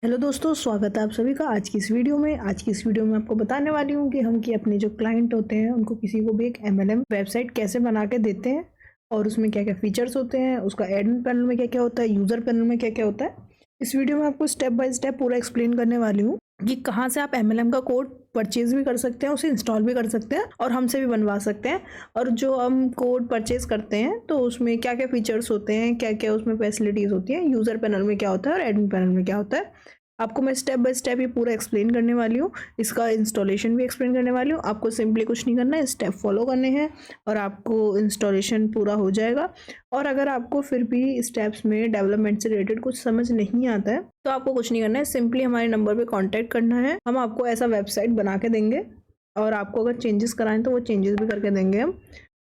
Hello दोस्तों, स्वागत है आप सभी का आज की इस वीडियो में। आज की इस वीडियो में आपको बताने वाली हूँ कि हम कि अपने जो क्लाइंट होते हैं उनको किसी को भी एक MLM वेबसाइट कैसे बना के देते हैं और उसमें क्या क्या फीचर्स होते हैं, उसका एडमिन पैनल में क्या क्या होता है, यूज़र पैनल में क्या क्या होता है। इस वीडियो में आपको स्टेप बाय स्टेप पूरा एक्सप्लेन करने वाली हूँ कि कहाँ से आप MLM का कोड परचेज भी कर सकते हैं, उसे इंस्टॉल भी कर सकते हैं और हमसे भी बनवा सकते हैं। और जो हम कोड परचेज करते हैं तो उसमें क्या क्या फीचर्स होते हैं, क्या क्या उसमें फैसिलिटीज़ होती हैं, यूज़र पैनल में क्या होता है और एडमिन पैनल में क्या होता है, आपको मैं स्टेप बाय स्टेप ये पूरा एक्सप्लेन करने वाली हूँ। इसका इंस्टॉलेशन भी एक्सप्लेन करने वाली हूँ। आपको सिंपली कुछ नहीं करना है, स्टेप फॉलो करने हैं और आपको इंस्टॉलेशन पूरा हो जाएगा। और अगर आपको फिर भी स्टेप्स में डेवलपमेंट से रिलेटेड कुछ समझ नहीं आता है तो आपको कुछ नहीं करना है, सिंपली हमारे नंबर पे कांटेक्ट करना है। हम आपको ऐसा वेबसाइट बना के देंगे और आपको अगर चेंजेस कराएं तो वो चेंजेस भी करके देंगे। हम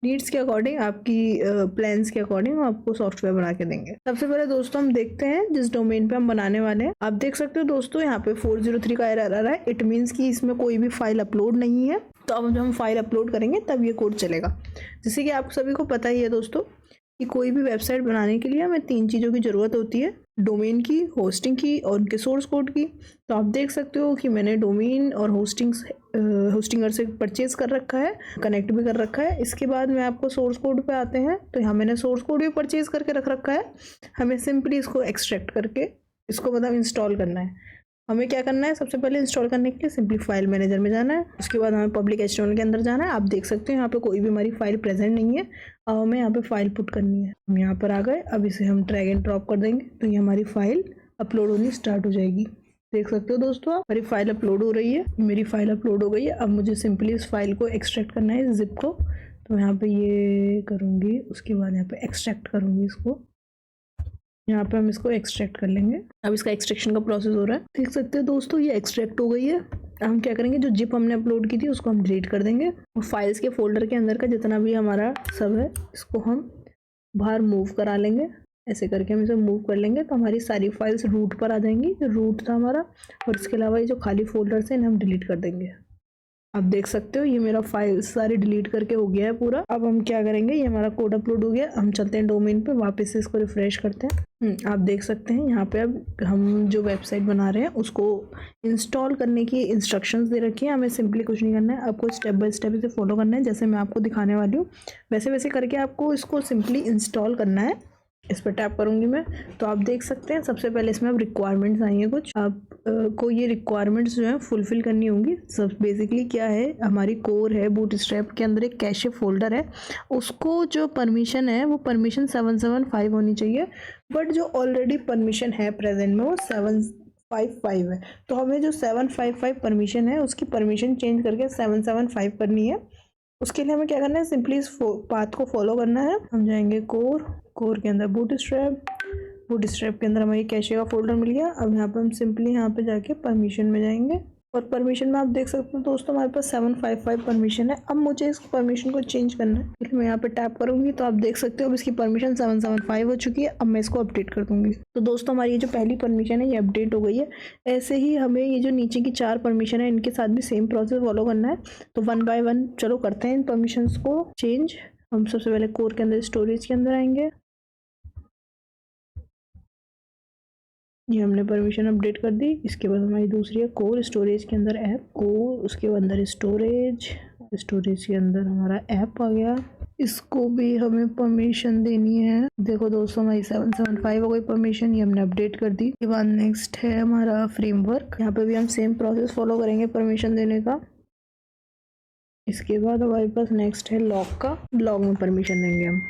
नीड्स के अकॉर्डिंग, आपकी प्लान्स के अकॉर्डिंग हम आपको सॉफ्टवेयर बना के देंगे। सबसे पहले दोस्तों हम देखते हैं जिस डोमेन पे हम बनाने वाले हैं। आप देख सकते हो दोस्तों, यहाँ पे 403 का एरर आ रहा है। इट मीन्स कि इसमें कोई भी फाइल अपलोड नहीं है। तो अब जब हम फाइल अपलोड करेंगे तब ये कोड चलेगा। जैसे कि आप सभी को पता ही है दोस्तों कि कोई भी वेबसाइट बनाने के लिए हमें 3 चीज़ों की ज़रूरत होती है, डोमेन की, होस्टिंग की और उनके सोर्स कोड की। तो आप देख सकते हो कि मैंने डोमेन और होस्टिंगर से परचेज कर रखा है, कनेक्ट भी कर रखा है। इसके बाद में आपको सोर्स कोड पे आते हैं तो यहाँ मैंने सोर्स कोड भी परचेज करके रख रखा है। हमें सिंपली इसको एक्सट्रैक्ट करके इसको मतलब इंस्टॉल करना है। हमें क्या करना है, सबसे पहले इंस्टॉल करने के लिए सिंपली फाइल मैनेजर में जाना है। उसके बाद हमें पब्लिक HTML के अंदर जाना है। आप देख सकते हैं यहाँ पे कोई भी हमारी फाइल प्रेजेंट नहीं है। अब हमें यहाँ पे फाइल पुट करनी है। हम यहाँ पर आ गए। अब इसे हम ड्रैग एंड ड्रॉप कर देंगे तो ये हमारी फाइल अपलोड होनी स्टार्ट हो जाएगी। देख सकते हो दोस्तों, आप मेरी फाइल अपलोड हो रही है। मेरी फाइल अपलोड हो गई है। अब मुझे सिंपली इस फाइल को एक्सट्रैक्ट करना है, जिप को। तो यहाँ पे ये करूँगी, उसके बाद यहाँ पे एक्सट्रैक्ट करूँगी इसको। यहाँ पे हम इसको एक्सट्रैक्ट कर लेंगे। अब इसका एक्सट्रैक्शन का प्रोसेस हो रहा है। देख सकते हैं दोस्तों, ये एक्सट्रैक्ट हो गई है। हम क्या करेंगे, जो जिप हमने अपलोड की थी उसको हम डिलीट कर देंगे और फाइल्स के फोल्डर के अंदर का जितना भी हमारा सब है इसको हम बाहर मूव करा लेंगे। ऐसे करके हम इसे मूव कर लेंगे तो हमारी सारी फाइल्स रूट पर आ जाएंगी, जो रूट था हमारा। और इसके अलावा ये जो खाली फोल्डर्स हैं इन्हें हम डिलीट कर देंगे। आप देख सकते हो ये मेरा फाइल सारे डिलीट करके हो गया है पूरा। अब हम क्या करेंगे, ये हमारा कोड अपलोड हो गया। हम चलते हैं डोमेन पे, वापस से इसको रिफ्रेश करते हैं। आप देख सकते हैं यहाँ पे अब हम जो वेबसाइट बना रहे हैं उसको इंस्टॉल करने की इंस्ट्रक्शंस दे रखी है। हमें सिंपली कुछ नहीं करना है, आपको स्टेप बाय स्टेप इसे फॉलो करना है। जैसे मैं आपको दिखाने वाली हूँ वैसे वैसे करके आपको इसको सिंपली इंस्टॉल करना है। इस पर टैप करूंगी मैं तो आप देख सकते हैं सबसे पहले इसमें अब रिक्वायरमेंट्स आएंगे कुछ। आप को ये रिक्वायरमेंट्स जो है फुलफिल करनी होंगी। सब बेसिकली क्या है, हमारी कोर है, बूटस्ट्रैप के अंदर एक कैशे फोल्डर है, उसको जो परमिशन है वो परमिशन 775 होनी चाहिए। बट जो ऑलरेडी परमिशन है प्रेजेंट में वो 755 है। तो हमें जो 755 परमिशन है उसकी परमिशन चेंज करके 775 करनी है। उसके लिए हमें क्या करना है, सिंपली इस पाथ को फॉलो करना है। हम जाएंगे कोर के अंदर बूटस्ट्रैप के अंदर हमें कैशे का फोल्डर मिल गया। अब यहाँ पे हम सिंपली यहाँ पे जाके परमिशन में जाएंगे और परमिशन में आप देख सकते हो दोस्तों हमारे पास 755 परमिशन है। अब मुझे इस परमिशन को चेंज करना है, तो मैं यहाँ पे टैप करूंगी तो आप देख सकते हो अब इसकी परमिशन 775 हो चुकी है। अब मैं इसको अपडेट कर दूंगी। तो दोस्तों हमारी ये जो पहली परमिशन है ये अपडेट हो गई है। ऐसे ही हमें ये जो नीचे की 4 परमिशन है इनके साथ भी सेम प्रोसेस फॉलो करना है। तो 1 बाय 1 चलो करते हैं इन परमिशन को चेंज। हम सबसे पहले कोर के अंदर स्टोरेज के अंदर आएंगे। ये हमने परमिशन अपडेट कर दी। इसके बाद हमारी दूसरी है कोर स्टोरेज के अंदर ऐप, कोर उसके अंदर स्टोरेज के अंदर हमारा ऐप आ गया। इसको भी हमें परमिशन देनी है। देखो दोस्तों हमारी 775 हो गई परमिशन, ये हमने अपडेट कर दी। इसके बाद नेक्स्ट है हमारा फ्रेमवर्क। यहाँ पे भी हम सेम प्रोसेस फॉलो करेंगे परमिशन देने का। इसके बाद हमारे पास नेक्स्ट है लॉग का, लॉग में परमिशन देंगे हम।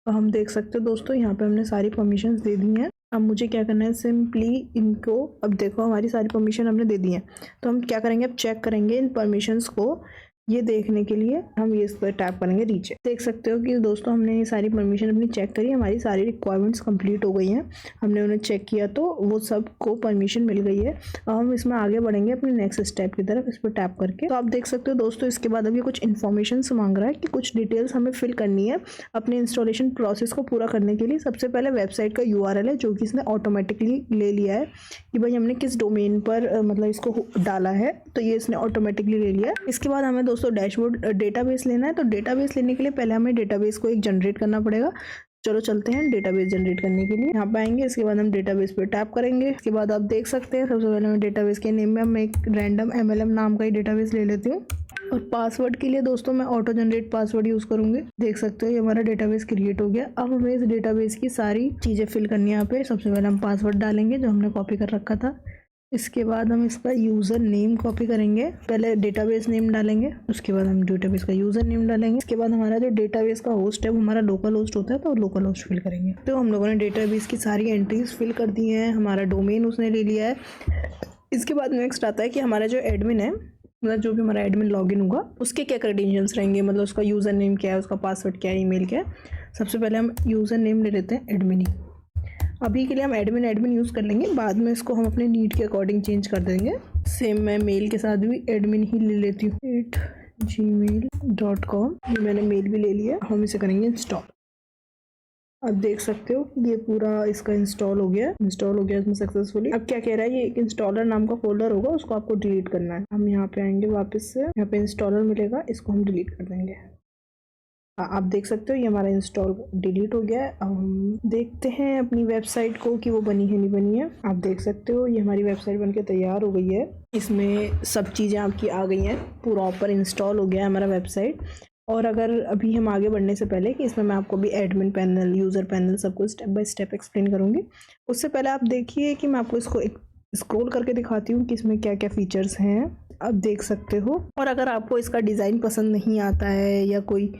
हम देख सकते हो दोस्तों यहाँ पे हमने सारी परमिशंस दे दी हैं। अब मुझे क्या करना है, सिंपली इनको, अब देखो हमारी सारी परमिशन हमने दे दी है। तो हम क्या करेंगे, अब चेक करेंगे इन परमिशंस को। ये देखने के लिए हम ये इस पर टैप करेंगे रीचेक। देख सकते हो कि दोस्तों हमने ये सारी परमिशन अपनी चेक करी, हमारी सारी रिक्वायरमेंट्स कंप्लीट हो गई हैं। हमने उन्हें चेक किया तो वो सबको परमिशन मिल गई है। अब हम इसमें आगे बढ़ेंगे अपने नेक्स्ट स्टेप की तरफ, इस पर टैप करके। तो आप देख सकते हो दोस्तों इसके बाद अभी कुछ इन्फॉर्मेशन मांग रहा है कि कुछ डिटेल्स हमें फिल करनी है अपने इंस्टॉलेशन प्रोसेस को पूरा करने के लिए। सबसे पहले वेबसाइट का URL है जो कि इसने ऑटोमेटिकली ले लिया है कि भाई हमने किस डोमेन पर मतलब इसको डाला है, तो ये इसने ऑटोमेटिकली ले लिया। इसके बाद हमें दोस्तों डैशबोर्ड डेटाबेस लेना है। तो डेटाबेस लेने के लिए पहले हमें डेटाबेस को एक जनरेट करना पड़ेगा। चलो चलते हैं डेटाबेस जनरेट करने के लिए। यहाँ पे आएंगे, इसके बाद हम डेटाबेस पे टैप करेंगे। इसके बाद आप देख सकते हैं सबसे पहले मैं डेटाबेस के नेम में मैं एक रैंडम MLM नाम का ही डेटाबेस ले लेती हूँ। और पासवर्ड के लिए दोस्तों मैं ऑटो जनरेट पासवर्ड यूज़ करूँगी। देख सकते हो ये हमारा डेटाबेस क्रिएट हो गया। अब हमें इस डेटाबेस की सारी चीज़ें फिल करनी है। यहाँ पे सबसे पहले हम पासवर्ड डालेंगे जो हमने कॉपी कर रखा था। इसके बाद हम इसका यूज़र नेम कॉपी करेंगे। पहले डेटाबेस नेम डालेंगे, उसके बाद हम डेटाबेस का यूज़र नेम डालेंगे। इसके बाद हमारा जो डेटाबेस का होस्ट है वो हमारा लोकल होस्ट होता है, तो लोकल होस्ट फिल करेंगे। तो हम लोगों ने डेटाबेस की सारी एंट्रीज फिल कर दी हैं। हमारा डोमेन उसने ले लिया है। इसके बाद नेक्स्ट आता है कि हमारा जो एडमिन है, मतलब जो भी हमारा एडमिन लॉगिन होगा उसके क्या क्रेडेंशियल्स रहेंगे, मतलब उसका यूज़र नेम क्या है, उसका पासवर्ड क्या है, ईमेल क्या है। सबसे पहले हम यूज़र नेम ले लेते हैं एडमिन ही। अभी के लिए हम एडमिन यूज़ कर लेंगे, बाद में इसको हम अपने नीड के अकॉर्डिंग चेंज कर देंगे। सेम मैं मेल के साथ भी एडमिन ही ले लेती हूँ, @gmail.com। ये मैंने मेल भी ले लिया। हम इसे करेंगे इंस्टॉल। अब देख सकते हो ये पूरा इसका इंस्टॉल हो गया इसमें सक्सेसफुली। अब क्या कह रहा है, ये एक इंस्टॉलर नाम का फोल्डर होगा, उसको आपको डिलीट करना है। हम यहाँ पे आएंगे वापस से, यहाँ पे इंस्टॉलर मिलेगा, इसको हम डिलीट कर देंगे। आप देख सकते हो ये हमारा इंस्टॉल डिलीट हो गया है। अब हम देखते हैं अपनी वेबसाइट को कि वो बनी है नहीं बनी है। आप देख सकते हो ये हमारी वेबसाइट बनके तैयार हो गई है। इसमें सब चीज़ें आपकी आ गई हैं, पूरा ऊपर इंस्टॉल हो गया है हमारा वेबसाइट। और अगर अभी हम आगे बढ़ने से पहले कि इसमें मैं आपको भी एडमिन पैनल, यूज़र पैनल सबको स्टेप बाय स्टेप एक्सप्लेन करूँगी, उससे पहले आप देखिए कि मैं आपको इसको एक स्क्रॉल करके दिखाती हूँ कि इसमें क्या क्या फीचर्स हैं। आप देख सकते हो। और अगर आपको इसका डिज़ाइन पसंद नहीं आता है या कोई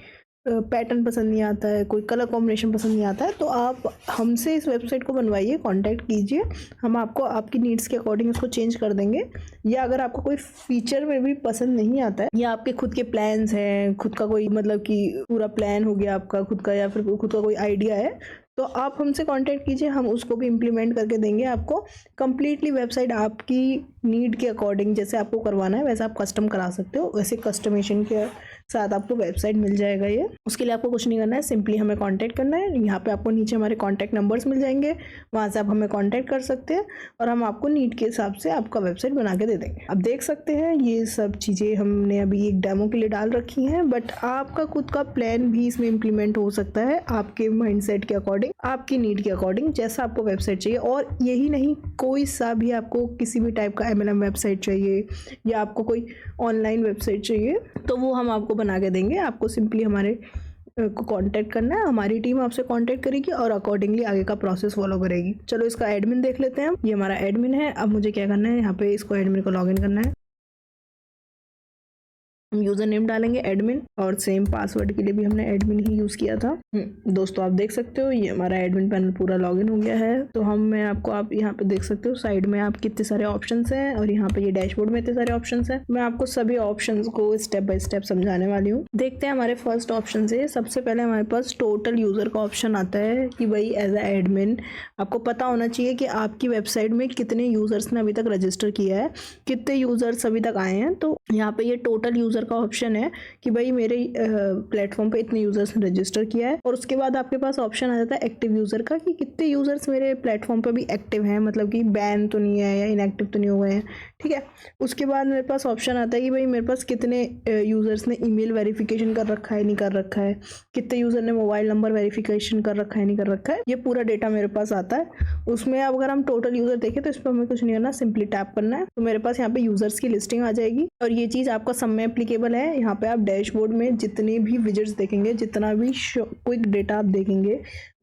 पैटर्न पसंद नहीं आता है, कोई कलर कॉम्बिनेशन पसंद नहीं आता है, तो आप हमसे इस वेबसाइट को बनवाइए, कांटेक्ट कीजिए। हम आपको आपकी नीड्स के अकॉर्डिंग उसको चेंज कर देंगे। या अगर आपको कोई फीचर में भी पसंद नहीं आता है या आपके खुद के प्लान्स हैं, खुद का कोई मतलब कि पूरा प्लान हो गया आपका खुद का, या फिर खुद का कोई आइडिया है, तो आप हमसे कांटेक्ट कीजिए, हम उसको भी इम्प्लीमेंट करके देंगे आपको। कंप्लीटली वेबसाइट आपकी नीड के अकॉर्डिंग जैसे आपको करवाना है वैसे आप कस्टम करा सकते हो, वैसे कस्टमेशन के साथ आपको वेबसाइट मिल जाएगा ये। उसके लिए आपको कुछ नहीं करना है, सिंपली हमें कांटेक्ट करना है। यहाँ पे आपको नीचे हमारे कांटेक्ट नंबर्स मिल जाएंगे, वहाँ से आप हमें कांटेक्ट कर सकते हैं और हम आपको नीड के हिसाब से आपका वेबसाइट बना के दे देंगे। अब देख सकते हैं ये सब चीज़ें हमने अभी एक डेमो के लिए डाल रखी हैं, बट आपका खुद का प्लान भी इसमें इम्प्लीमेंट हो सकता है आपके माइंडसेट के अकॉर्डिंग, आपकी नीड के अकॉर्डिंग, जैसा आपको वेबसाइट चाहिए। और यही नहीं, कोई सा भी आपको किसी भी टाइप का MLM वेबसाइट चाहिए या आपको कोई ऑनलाइन वेबसाइट चाहिए तो वो हम आपको बना के देंगे। आपको सिंपली हमारे को कांटेक्ट करना है, हमारी टीम आपसे कांटेक्ट करेगी और अकॉर्डिंगली आगे का प्रोसेस फॉलो करेगी। चलो इसका एडमिन देख लेते हैं। ये हमारा एडमिन है। अब मुझे क्या करना है, यहाँ पे इसको एडमिन को लॉगिन करना है। हम यूज़र नेम डालेंगे एडमिन, और सेम पासवर्ड के लिए भी हमने एडमिन ही यूज़ किया था। दोस्तों आप देख सकते हो ये हमारा एडमिन पैनल पूरा लॉगिन हो गया है। तो मैं आपको, आप यहाँ पे देख सकते हो साइड में आप कितने सारे ऑप्शंस हैं और यहाँ पे ये डैशबोर्ड में इतने सारे ऑप्शंस हैं। मैं आपको सभी ऑप्शंस को स्टेप बाय स्टेप समझाने वाली हूँ। देखते हैं हमारे फर्स्ट ऑप्शन से। सबसे पहले हमारे पास टोटल यूज़र का ऑप्शन आता है कि भाई एज अ एडमिन आपको पता होना चाहिए कि आपकी वेबसाइट में कितने यूज़र्स ने अभी तक रजिस्टर किया है, कितने यूज़र्स अभी तक आए हैं। तो यहाँ पे ये टोटल यूज़र का ऑप्शन है कि भाई मेरे प्लेटफॉर्म पे इतने यूजर्स ने रजिस्टर किया है। और उसके बाद आपके पास ऑप्शन आ जाता है एक्टिव यूजर का कि कितने यूजर्स मेरे प्लेटफॉर्म पे भी एक्टिव हैं, मतलब कि बैन तो नहीं है या इनएक्टिव तो नहीं हुए हैं, ठीक है। उसके बाद मेरे पास ऑप्शन आता है कि भाई मेरे पास कितने यूजर्स ने ईमेल वेरिफिकेशन कर रखा है, नहीं कर रखा है, कितने यूजर ने मोबाइल नंबर वेरिफिकेशन कर रखा है, नहीं कर रखा है। ये पूरा डेटा मेरे पास आता है। उसमें अब अगर हम टोटल यूजर देखें तो इस पर हमें कुछ नहीं करना, सिंपली टैप करना है। तो मेरे पास यहाँ पे यूजर्स की लिस्टिंग आ जाएगी और ये चीज़ आपका सब में एप्लीकेबल है। यहाँ पे आप डैशबोर्ड में जितने भी विजेट्स देखेंगे, जितना भी क्विक डेटा आप देखेंगे,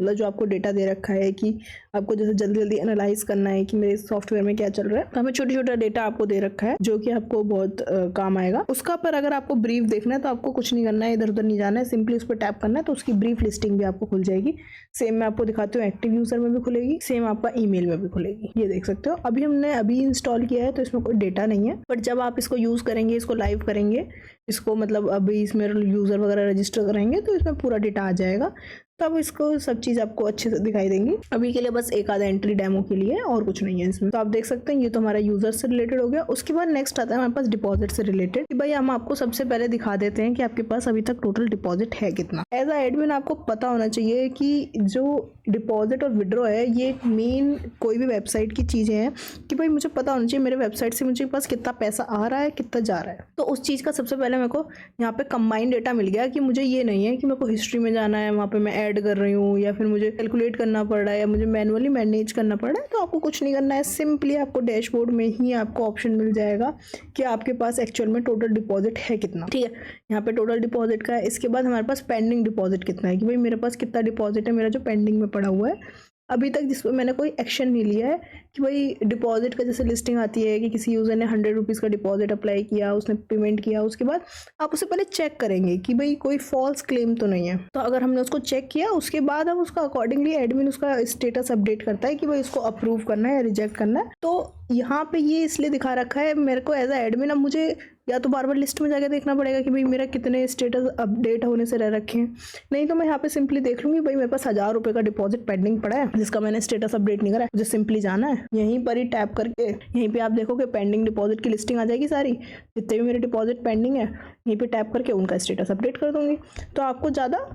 मतलब जो आपको डेटा दे रखा है कि आपको जैसे जल्दी जल्दी एनालाइज करना है कि मेरे सॉफ्टवेयर में क्या चल रहा है, तो हमें छोटा छोटा डेटा आपको दे रखा है जो कि आपको बहुत काम आएगा। उसका पर अगर आपको ब्रीफ देखना है तो आपको कुछ नहीं करना है, इधर उधर नहीं जाना है, सिंपली उस पर टैप करना है तो उसकी ब्रीफ लिस्टिंग भी आपको खुल जाएगी। सेम मैं आपको दिखाती हूँ, एक्टिव यूजर में भी खुलेगी, सेम आपका ईमेल में भी खुलेगी। ये देख सकते हो। अभी हमने अभी इंस्टॉल किया है तो इसमें कोई डेटा नहीं है, बट जब आप इसको यूज़ करेंगे, इसको लाइव करेंगे, इसको मतलब अभी इसमें यूज़र वगैरह रजिस्टर करेंगे तो इसमें पूरा डेटा आ जाएगा, तब इसको सब चीज़ आपको अच्छे से दिखाई देंगी। अभी के लिए बस एक आधा एंट्री डेमो के लिए और कुछ नहीं है इसमें। तो आप देख सकते हैं ये तो हमारा यूजर से रिलेटेड हो गया। उसके बाद नेक्स्ट आता है हमारे पास डिपॉजिट से रिलेटेड कि भाई हम आपको सबसे पहले दिखा देते हैं कि आपके पास अभी तक टोटल डिपॉजिट है कितना। एज अ एडमिन आपको पता होना चाहिए कि जो डिपॉजिट और विड्रॉ है ये मेन कोई भी वेबसाइट की चीज़ें हैं कि भाई मुझे पता होना चाहिए मेरे वेबसाइट से मुझे पास कितना पैसा आ रहा है, कितना जा रहा है। तो उस चीज़ का सबसे पहले मेरे को यहाँ पे कंबाइंड डेटा मिल गया कि मुझे ये नहीं है कि मेरे को हिस्ट्री में जाना है, वहाँ पे मैं ऐड कर रही हूँ या फिर मुझे कैलकुलेट करना पड़ रहा है या मुझे मैनुअली मैनेज करना पड़ रहा है, तो आपको कुछ नहीं करना है। सिंपली आपको डैशबोर्ड में ही आपको ऑप्शन मिल जाएगा कि आपके पास एक्चुअल में टोटल डिपॉजिट है कितना। ठीक है, यहाँ पे टोटल डिपॉजिट का है। इसके बाद हमारे पास पेंडिंग डिपॉजिट कितना है कि भाई मेरे पास कितना डिपॉजिट है मेरा जो पेंडिंग में पड़ा हुआ है अभी तक, जिस पर मैंने कोई एक्शन नहीं लिया है। कि भाई डिपॉजिट का जैसे लिस्टिंग आती है कि किसी यूज़र ने 100 रुपीज़ का डिपॉजिट अप्लाई किया, उसने पेमेंट किया, उसके बाद आप उसे पहले चेक करेंगे कि भाई कोई फॉल्स क्लेम तो नहीं है। तो अगर हमने उसको चेक किया उसके बाद हम उसका अकॉर्डिंगली एडमिन उसका स्टेटस अपडेट करता है कि भाई उसको अप्रूव करना है या रिजेक्ट करना है। तो यहाँ पे ये इसलिए दिखा रखा है मेरे को एज अ एडमिन, अब मुझे या तो बार बार लिस्ट में जाके देखना पड़ेगा कि भाई मेरा कितने स्टेटस अपडेट होने से रह रखे हैं, नहीं तो मैं यहाँ पे सिंपली देख लूँगी भाई मेरे पास 1000 रुपये का डिपॉजिट पेंडिंग पड़ा है जिसका मैंने स्टेटस अपडेट नहीं करा है। मुझे सिंपली जाना है यहीं पर ही टैप करके, यहीं पे आप देखोगे पेंडिंग डिपॉजिट की लिस्टिंग आ जाएगी सारी, जितने भी मेरे डिपॉजिट पेंडिंग है यहीं पे टैप करके उनका स्टेटस अपडेट कर दूँगी। तो आपको ज़्यादा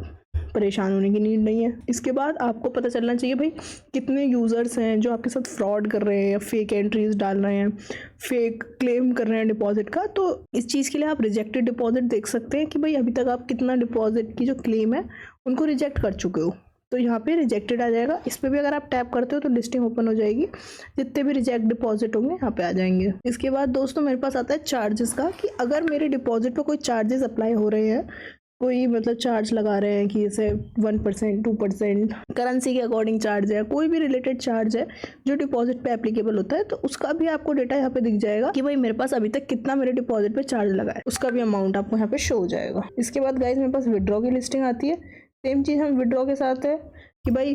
परेशान होने की नीड नहीं है। इसके बाद आपको पता चलना चाहिए भाई कितने यूज़र्स हैं जो आपके साथ फ्रॉड कर रहे हैं या फेक एंट्रीज डाल रहे हैं, फेक क्लेम कर रहे हैं डिपॉजिट का। तो इस चीज़ के लिए आप रिजेक्टेड डिपॉजिट देख सकते हैं कि भाई अभी तक आप कितना डिपॉजिट की जो क्लेम है उनको रिजेक्ट कर चुके हो। तो यहाँ पे रिजेक्टेड आ जाएगा। इस पर भी अगर आप टैप करते हो तो लिस्टिंग ओपन हो जाएगी, जितने भी रिजेक्ट डिपॉजिट होंगे यहाँ पे आ जाएंगे। इसके बाद दोस्तों मेरे पास आता है चार्जेस का, कि अगर मेरे डिपॉजिट पर कोई चार्जेस अप्लाई हो रहे हैं, कोई मतलब चार्ज लगा रहे हैं कि जैसे 1%, 2% करेंसी के अकॉर्डिंग चार्ज है, कोई भी रिलेटेड चार्ज है जो डिपॉजिट पे एप्लीकेबल होता है, तो उसका भी आपको डेटा यहाँ पे दिख जाएगा कि भाई मेरे पास अभी तक कितना मेरे डिपॉजिट पे चार्ज लगा है, उसका भी अमाउंट आपको यहाँ पे शो हो जाएगा। इसके बाद गाइज मेरे पास विड्रॉ की लिस्टिंग आती है। सेम चीज़ हम विड्रॉ के साथ है कि भाई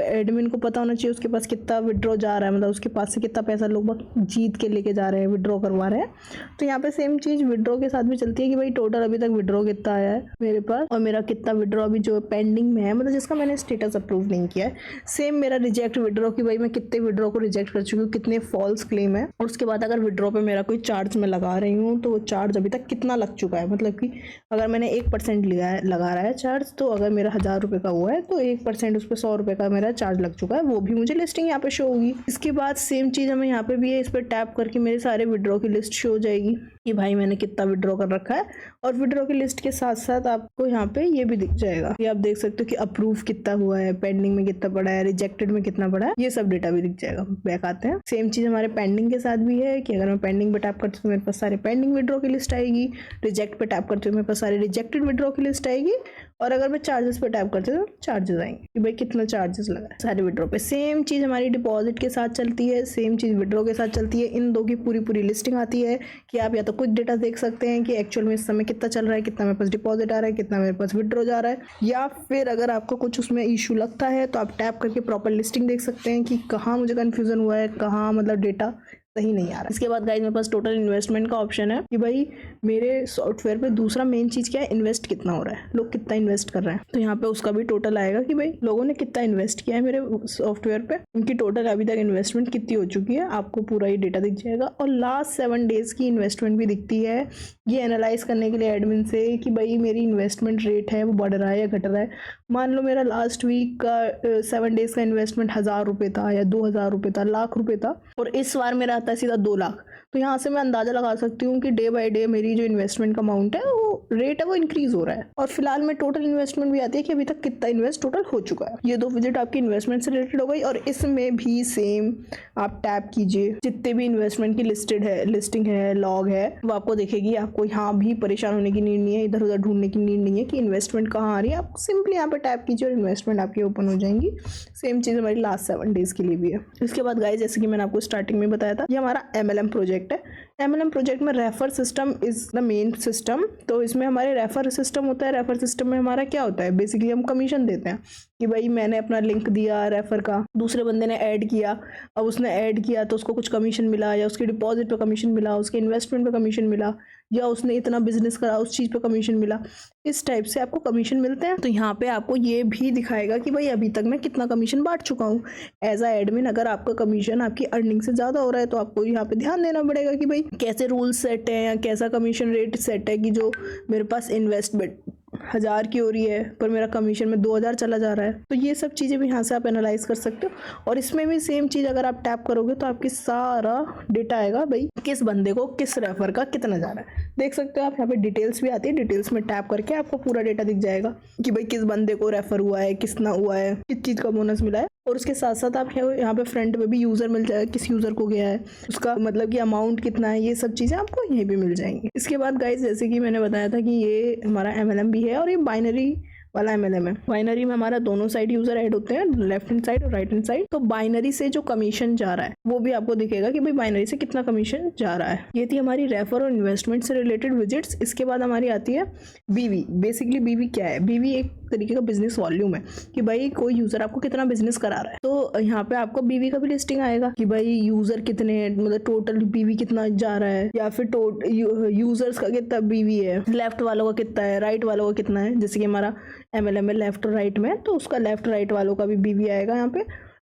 एडमिन को पता होना चाहिए उसके पास कितना विड्रॉ जा रहा है, मतलब उसके पास से कितना पैसा लोग जीत के लेके जा रहे हैं, विड्रॉ करवा रहे हैं। तो यहाँ पे सेम चीज़ विड्रॉ के साथ भी चलती है कि भाई टोटल अभी तक विड्रॉ कितना आया है मेरे पास और मेरा कितना विड्रॉ अभी जो पेंडिंग में है, मतलब जिसका मैंने स्टेटस अप्रूव नहीं किया है। सेम मेरा रिजेक्ट विड्रॉ की भाई मैं कितने विड्रॉ को रिजेक्ट कर चुकी हूँ, कितने फॉल्स क्लेम है, और उसके बाद अगर विड्रॉ पे मेरा कोई चार्ज मैं लगा रही हूँ तो वो चार्ज अभी तक कितना लग चुका है, मतलब कि अगर मैंने 1% लगा रहा है चार्ज, तो अगर मेरा 1000 रुपये का हुआ है तो 1% उस पर 100 रुपये का मेरा चार्ज लग चुका है, वो भी मुझे लिस्टिंग यहाँ पे शो होगी। इसके बाद सेम चीज़ हमें यहाँ पे भी है, इस पर टैप करके मेरे सारे विड्रॉ की लिस्ट शो हो जाएगी कि भाई मैंने कितना विड्रॉ कर रखा है, और विड्रॉ की लिस्ट के साथ साथ आपको यहाँ पे ये भी दिख जाएगा, ये आप देख सकते हो कि अप्रूव कितना हुआ है, पेंडिंग में कितना पड़ा है, रिजेक्टेड में कितना पड़ा है, ये सब डेटा भी दिख जाएगा। बैक आते हैं, सेम चीज़ हमारे पेंडिंग के साथ भी है कि अगर मैं पेंडिंग पे टैप करती हूँ तो मेरे पास सारे पेंडिंग विड्रॉ की लिस्ट आएगी, रिजेक्ट पे टैप करती हूँ मेरे पास सारे रिजेक्टेड विड्रॉ की लिस्ट आएगी, और अगर मैं चार्जेस पे टैप करती हूँ तो चार्जेस आएंगे कि भाई कितना चार्जेस लगा है सारे विड्रॉ पे। सेम चीज़ हमारी डिपॉजिट के साथ चलती है, सेम चीज़ विड्रॉ के साथ चलती है। इन दो की पूरी लिस्टिंग आती है कि आप या तो कुछ डेटा देख सकते हैं कि एक्चुअल में इस समय कितना चल रहा है, कितना मेरे पास डिपॉजिट आ रहा है, कितना मेरे पास विड्रॉ जा रहा है, या फिर अगर आपको कुछ उसमें इशू लगता है तो आप टैप करके प्रॉपर लिस्टिंग देख सकते हैं कि कहाँ मुझे कन्फ्यूजन हुआ है, कहाँ मतलब डेटा सही नहीं आ रहा। इसके बाद गाइज मेरे पास टोटल इन्वेस्टमेंट का ऑप्शन है कि भाई मेरे सॉफ्टवेयर पे दूसरा मेन चीज़ क्या है, इन्वेस्ट कितना हो रहा है, लोग कितना इन्वेस्ट कर रहे हैं, तो यहाँ पे उसका भी टोटल आएगा कि भाई लोगों ने कितना इन्वेस्ट किया है मेरे सॉफ्टवेयर पे, उनकी टोटल अभी तक इन्वेस्टमेंट कितनी हो चुकी है, आपको पूरा ये डेटा दिख जाएगा। और लास्ट 7 डेज़ की इन्वेस्टमेंट भी दिखती है, ये एनालाइज करने के लिए एडमिन से कि भाई मेरी इन्वेस्टमेंट रेट है वो बढ़ रहा है या घट रहा है। मान लो मेरा लास्ट वीक का 7 डेज़ का इन्वेस्टमेंट 1000 रुपये था या 2000 रुपये था, लाख रुपये था, और इस बार मेरा आता है सीधा 2 लाख। तो यहाँ से मैं अंदाज़ा लगा सकती हूँ कि डे बाय डे मेरी जो इन्वेस्टमेंट का अमाउंट है वो रेट है वो इंक्रीज हो रहा है। और फिलहाल में टोटल इन्वेस्टमेंट भी आती है कि अभी तक कितना इन्वेस्ट टोटल हो चुका है। ये 2 विजिट आपकी इन्वेस्टमेंट से रिलेटेड हो गई। और इसमें भी सेम आप टैप कीजिए, जितने भी इन्वेस्टमेंट की लिस्टिंग है, लॉग है, वो आपको दिखेगी। आपको यहाँ भी परेशान होने की नीड नहीं है, इधर उधर ढूंढने की नीड नहीं है कि इन्वेस्टमेंट कहाँ आ रही है। आप सिंपली यहाँ पे टैप कीजिए और इन्वेस्टमेंट आपकी ओपन हो जाएंगी। सेम चीज़ हमारी लास्ट 7 डेज़ के लिए भी है। इसके बाद गाइस, जैसे कि मैंने आपको स्टार्टिंग में बताया था, ये हमारा MLM प्रोजेक्ट है। MLM प्रोजेक्ट में refer system is the main system. तो इसमें हमारे रेफर सिस्टम होता है। रेफर सिस्टम में हमारा क्या होता है, बेसिकली हम कमीशन देते हैं कि भाई मैंने अपना लिंक दिया रेफर का, दूसरे बंदे ने ऐड किया, अब उसने ऐड किया तो उसको कुछ कमीशन मिला, या उसके डिपॉजिट पे कमीशन मिला, उसके इन्वेस्टमेंट पे कमीशन मिला, या उसने इतना बिजनेस करा उस चीज़ पे कमीशन मिला। इस टाइप से आपको कमीशन मिलते हैं। तो यहाँ पे आपको ये भी दिखाएगा कि भाई अभी तक मैं कितना कमीशन बांट चुका हूँ एज आ एडमिन। अगर आपका कमीशन आपकी अर्निंग से ज़्यादा हो रहा है तो आपको यहाँ पे ध्यान देना पड़ेगा कि भाई कैसे रूल सेट है या कैसा कमीशन रेट सेट है कि जो मेरे पास 1000 की हो रही है पर मेरा कमीशन में 2000 चला जा रहा है। तो ये सब चीज़ें भी यहाँ से आप एनालाइज कर सकते हो। और इसमें भी सेम चीज़ अगर आप टैप करोगे तो आपकी सारा डेटा आएगा भाई किस बंदे को किस रेफर का कितना जा रहा है। देख सकते हो आप यहाँ पे डिटेल्स भी आती है, डिटेल्स में टैप करके आपको पूरा डेटा दिख जाएगा कि भाई किस बंदे को रेफर हुआ है, कितना हुआ है, किस चीज़ का बोनस मिला है। और उसके साथ साथ आप यहाँ पे फ्रंट में भी यूज़र मिल जाएगा, किस यूज़र को गया है, उसका मतलब कि अमाउंट कितना है, ये सब चीज़ें आपको यहीं पे मिल जाएंगी। इसके बाद गाइस जैसे कि मैंने बताया था कि ये हमारा MLM भी है और ये बाइनरी वाला MLM है। बाइनरी में हमारा दोनों साइड यूजर ऐड होते हैं, लेफ्ट हैंड साइड और राइट हैंड साइड। तो बाइनरी से जो कमीशन जा रहा है वो भी आपको दिखेगा कि भाई बाइनरी से कितना कमीशन जा रहा है। ये थी हमारी रेफर और इन्वेस्टमेंट से रिलेटेड विजिट्स। इसके बाद हमारी आती है BV। बेसिकली BV क्या है? BV एक तरीके का बिजनेस वॉल्यूम है कि भाई कोई यूजर आपको कितना बिजनेस करा रहा है। तो यहाँ पे आपको BV का भी लिस्टिंग आएगा कि भाई यूजर कितने, मतलब टोटल BV कितना जा रहा है, या फिर यूजर्स का कितना BV है, लेफ्ट वालों का कितना है, राइट वालों का कितना है। जैसे कि हमारा MLM में लेफ्ट और राइट में, तो उसका लेफ्ट राइट वालों का भी BV आएगा यहाँ पे,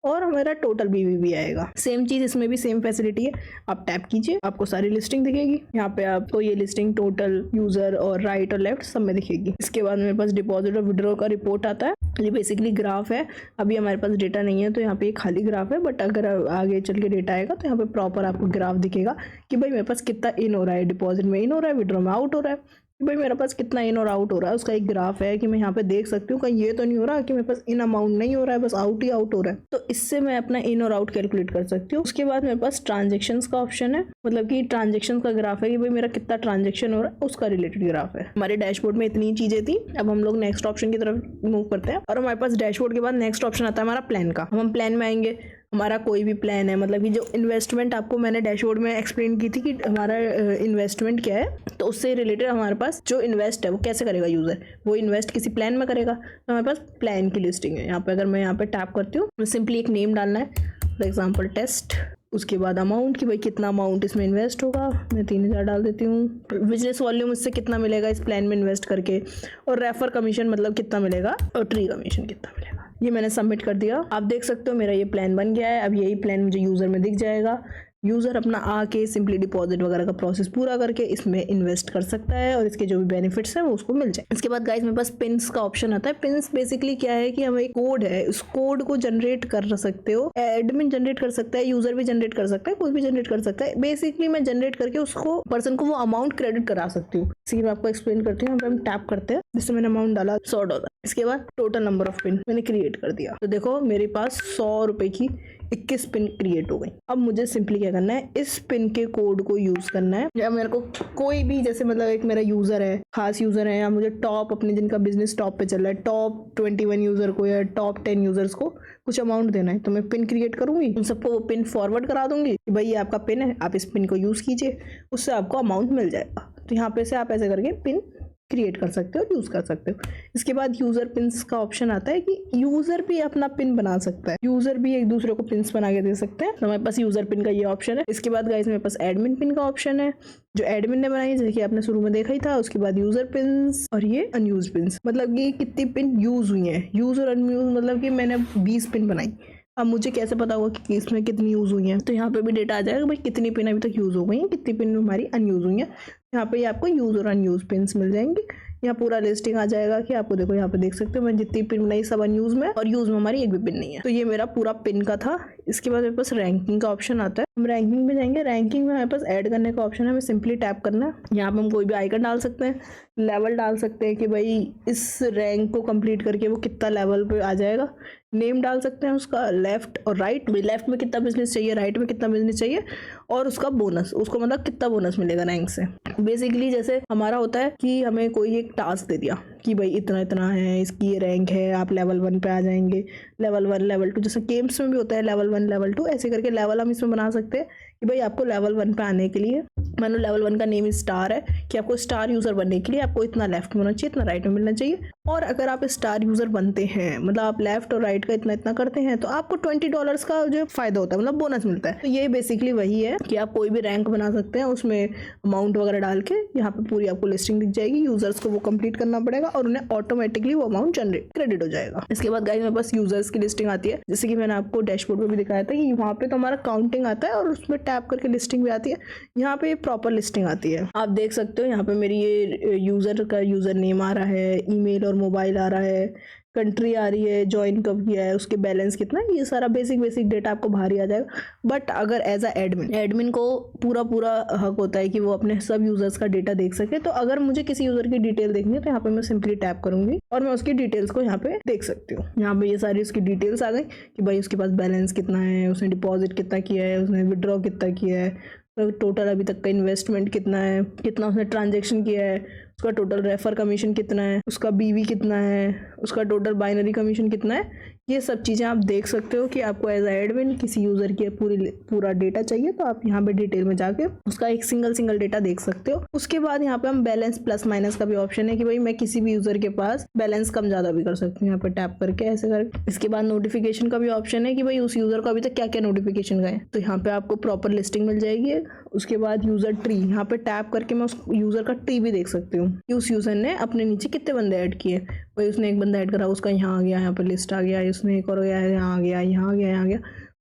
और हमारा टोटल BV भी आएगा। सेम चीज इसमें भी सेम फैसिलिटी है। आप टैप कीजिए, आपको सारी लिस्टिंग दिखेगी। यहाँ पे आपको ये लिस्टिंग टोटल यूजर और राइट और लेफ्ट सब में दिखेगी। इसके बाद मेरे पास डिपॉजिट और विड्रॉ का रिपोर्ट आता है। ये बेसिकली ग्राफ है। अभी हमारे पास डेटा नहीं है तो यहाँ पे एक खाली ग्राफ है, बट अगर आगे चल के डेटा आएगा तो यहाँ पे प्रॉपर आपको ग्राफ दिखेगा कि भाई मेरे पास कितना इन हो रहा है, डिपॉजिट में इन हो रहा है, विड्रॉ में आउट हो रहा है, भाई मेरे पास कितना इन और आउट हो रहा है। उसका एक ग्राफ है कि मैं यहाँ पे देख सकती हूँ कहीं ये तो नहीं हो रहा कि मेरे पास इन अमाउंट नहीं हो रहा है, बस आउट ही आउट हो रहा है। तो इससे मैं अपना इन और आउट कैलकुलेट कर सकती हूँ। उसके बाद मेरे पास ट्रांजेक्शन्स का ऑप्शन है, मतलब कि ट्रांजेक्शन का ग्राफ है कि भाई मेरा कितना ट्रांजेक्शन हो रहा है, उसका रिलेटेड ग्राफ है। हमारे डैशबोर्ड में इतनी चीजें थी। अब हम लोग नेक्स्ट ऑप्शन की तरफ मूव करते हैं और हमारे पास डैशबोर्ड के बाद नेक्स्ट ऑप्शन आता है हमारा प्लान का। हम प्लान में आएंगे। हमारा कोई भी प्लान है, मतलब कि जो इन्वेस्टमेंट आपको मैंने डैशबोर्ड में एक्सप्लेन की थी कि हमारा इन्वेस्टमेंट क्या है, तो उससे रिलेटेड हमारे पास जो इन्वेस्ट है वो कैसे करेगा यूज़र, वो इन्वेस्ट किसी प्लान में करेगा। तो हमारे पास प्लान की लिस्टिंग है। यहाँ पे अगर मैं यहाँ पे टैप करती हूँ तो सिंपली एक नेम डालना है, फॉर एग्जाम्पल टेस्ट। उसके बाद अमाउंट कि भाई कितना अमाउंट इसमें इन्वेस्ट होगा, मैं 3000 डाल देती हूँ। बिजनेस वॉल्यूम इससे कितना मिलेगा इस प्लान में इन्वेस्ट करके, और रेफर कमीशन मतलब कितना मिलेगा, और ट्री कमीशन कितना मिलेगा। ये मैंने सबमिट कर दिया। आप देख सकते हो मेरा ये प्लान बन गया है। अब यही प्लान मुझे यूज़र में दिख जाएगा। यूज़र अपना आके सिंपली डिपॉजिट वगैरह का प्रोसेस पूरा करके इसमें इन्वेस्ट कर सकता है और इसके जो भी बेनिफिट्स हैं वो उसको मिल जाए। इसके बाद गाइस मेरे पास पिन्स का ऑप्शन आता है। पिन्स बेसिकली क्या है कि हमें कोड है, उस कोड को जनरेट कर सकते हो। एडमिन जनरेट कर सकता है, यूजर भी जनरेट कर सकता है, कोई भी जनरेट कर सकता है। बेसिकली मैं जनरेट करके उसको पर्सन को वो अमाउंट क्रेडिट करा सकती हूँ। इसी मैं आपको एक्सप्लेन करती हूँ। हम टैप करते हैं, जिससे मैंने अमाउंट डाला $100। इसके बाद टोटल नंबर ऑफ पिन मैंने क्रिएट कर दिया। तो देखो मेरे पास 100 रुपए की 21 पिन क्रिएट हो गई। अब मुझे सिंपली क्या करना है, इस पिन के कोड को यूज करना है। या मेरे को कोई भी, जैसे मतलब एक मेरा यूजर है, खास यूजर है, या मुझे टॉप अपने जिनका बिजनेस टॉप पे चल रहा है, टॉप 21 यूजर को या टॉप 10 यूजर्स को कुछ अमाउंट देना है, तो मैं पिन क्रिएट करूंगी, उन सबको वो पिन फॉरवर्ड करा दूंगी कि भाई ये आपका पिन है, आप इस पिन को यूज कीजिए, उससे आपको अमाउंट मिल जाएगा। तो यहाँ पे से आप ऐसे करके पिन क्रिएट कर सकते हो, यूज कर सकते हो। इसके बाद यूजर पिन्स का ऑप्शन आता है कि यूजर भी अपना पिन बना सकता है, यूजर भी एक दूसरे को पिन्स बना के दे सकते हैं। तो हमारे पास यूजर पिन का ये ऑप्शन है। इसके बाद गाइस मेरे पास एडमिन पिन का ऑप्शन है, जो एडमिन ने बनाई, जैसे कि आपने शुरू में देखा ही था। उसके बाद यूजर पिन्स और ये अनयूज पिन्स, मतलब कि कितनी पिन यूज हुई है। यूज और अनयूज मतलब कि मैंने 20 पिन बनाई। अब मुझे कैसे पता होगा कि इसमें कितनी यूज हुई है, तो यहाँ पे भी डेटा आ जाएगा भाई कितनी पिन अभी तक यूज हो गई है, कितनी पिन हमारी अनयूज हुई है। यहाँ पे आपको यूज और अनयूज पिन्स मिल जाएंगे। यहाँ पूरा लिस्टिंग आ जाएगा कि आपको देखो, यहाँ पे देख सकते हो मैं जितनी पिन बनाई सब अनयूज में, और यूज में हमारी एक भी पिन नहीं है। तो ये मेरा पूरा पिन का था। इसके बाद मेरे पास रैंकिंग का ऑप्शन आता है। हम रैंकिंग में जाएंगे। रैंकिंग में हमारे पास ऐड करने का ऑप्शन है, हमें सिंपली टैप करना है। यहाँ पे हम कोई भी आइकन डाल सकते हैं, लेवल डाल सकते हैं कि भाई इस रैंक को कंप्लीट करके वो कितना लेवल पे आ जाएगा। नेम डाल सकते हैं उसका, लेफ्ट और राइट, लेफ्ट में कितना बिजनेस चाहिए, राइट में कितना बिजनेस चाहिए, और उसका बोनस, उसको मतलब कितना बोनस मिलेगा रैंक से। बेसिकली जैसे हमारा होता है कि हमें कोई एक टास्क दे दिया कि भाई इतना इतना है, इसकी ये रैंक है, आप लेवल 1 पे आ जाएंगे, लेवल 1 लेवल 2, जैसे गेम्स में भी होता है लेवल 1 लेवल 2, ऐसे करके लेवल हम इसमें बना सकते हैं कि भाई आपको लेवल 1 पे आने के लिए, मानो लेवल 1 का नेम स्टार है, कि आपको स्टार यूजर बनने के लिए आपको इतना लेफ्ट में होना चाहिए, इतना राइट में मिलना चाहिए, और अगर आप स्टार यूजर बनते हैं, मतलब आप लेफ्ट और राइट का इतना इतना करते हैं, तो आपको $20 का जो फायदा होता है, मतलब बोनस मिलता है। तो ये बेसिकली वही है कि आप कोई भी रैंक बना सकते हैं, उसमें अमाउंट वगैरह डाल के यहाँ पे पूरी आपको लिस्टिंग दिख जाएगी। यूजर्स को वो कंप्लीट करना पड़ेगा और उन्हें ऑटोमेटिकली वो अमाउंट जनरेट क्रेडिट हो जाएगा। इसके बाद गाइस मेरे पास यूजर्स की लिस्टिंग आती है, जैसे कि मैंने आपको डैशबोर्ड में भी दिखाया था कि वहाँ पे तो हमारा काउंटिंग आता है और उसमें टैप करके लिस्टिंग भी आती है। यहाँ पे प्रॉपर लिस्टिंग आती है, आप देख सकते हो। यहाँ पे मेरी ये यूजर का यूजर नेम आ रहा है, ईमेल और मोबाइल आ रहा है, कंट्री आ रही है, ज्वाइन कब किया है, उसके बैलेंस कितना है, ये सारा बेसिक डेटा आपको बाहर ही आ जाएगा। बट अगर एज अ एडमिन को पूरा हक होता है कि वो अपने सब यूजर्स का डेटा देख सके। तो अगर मुझे किसी यूजर की डिटेल देखनी है तो यहाँ पे मैं सिंपली टैप करूंगी और मैं उसकी डिटेल्स को यहाँ पे देख सकती हूँ। यहाँ पे ये सारी उसकी डिटेल्स आ गई कि भाई उसके पास बैलेंस कितना है, उसने डिपॉजिट कितना किया है, उसने विड्रॉ कितना किया है, टोटल अभी तक का इन्वेस्टमेंट कितना है, कितना उसने ट्रांजेक्शन किया है, उसका टोटल रेफर कमीशन कितना है, उसका बीवी कितना है, उसका टोटल बाइनरी कमीशन कितना है। ये सब चीज़ें आप देख सकते हो कि आपको एज एडमिन किसी यूज़र की पूरा डेटा चाहिए तो आप यहाँ पे डिटेल में जाके उसका एक सिंगल डेटा देख सकते हो। उसके बाद यहाँ पे हम बैलेंस प्लस माइनस का भी ऑप्शन है कि भाई मैं किसी भी यूज़र के पास बैलेंस कम ज़्यादा भी कर सकती हूँ, यहाँ पे टैप करके ऐसे करके। इसके बाद नोटिफिकेशन का भी ऑप्शन है कि भाई उस यूज़र को अभी तक क्या क्या नोटिफिकेशन गए, तो यहाँ पे आपको प्रॉपर लिस्टिंग मिल जाएगी। उसके बाद यूज़र ट्री, यहाँ पे टैप करके मैं उस यूज़र का ट्री भी देख सकती हूँ कि उस यूज़र ने अपने नीचे कितने बंदे ऐड किए। भाई उसने एक बंदा ऐड करा, उसका यहाँ आ गया, यहाँ पे लिस्ट आ गया, उसने एक और गया, यहाँ आ गया, यहाँ आ गया, यहाँ आ गया।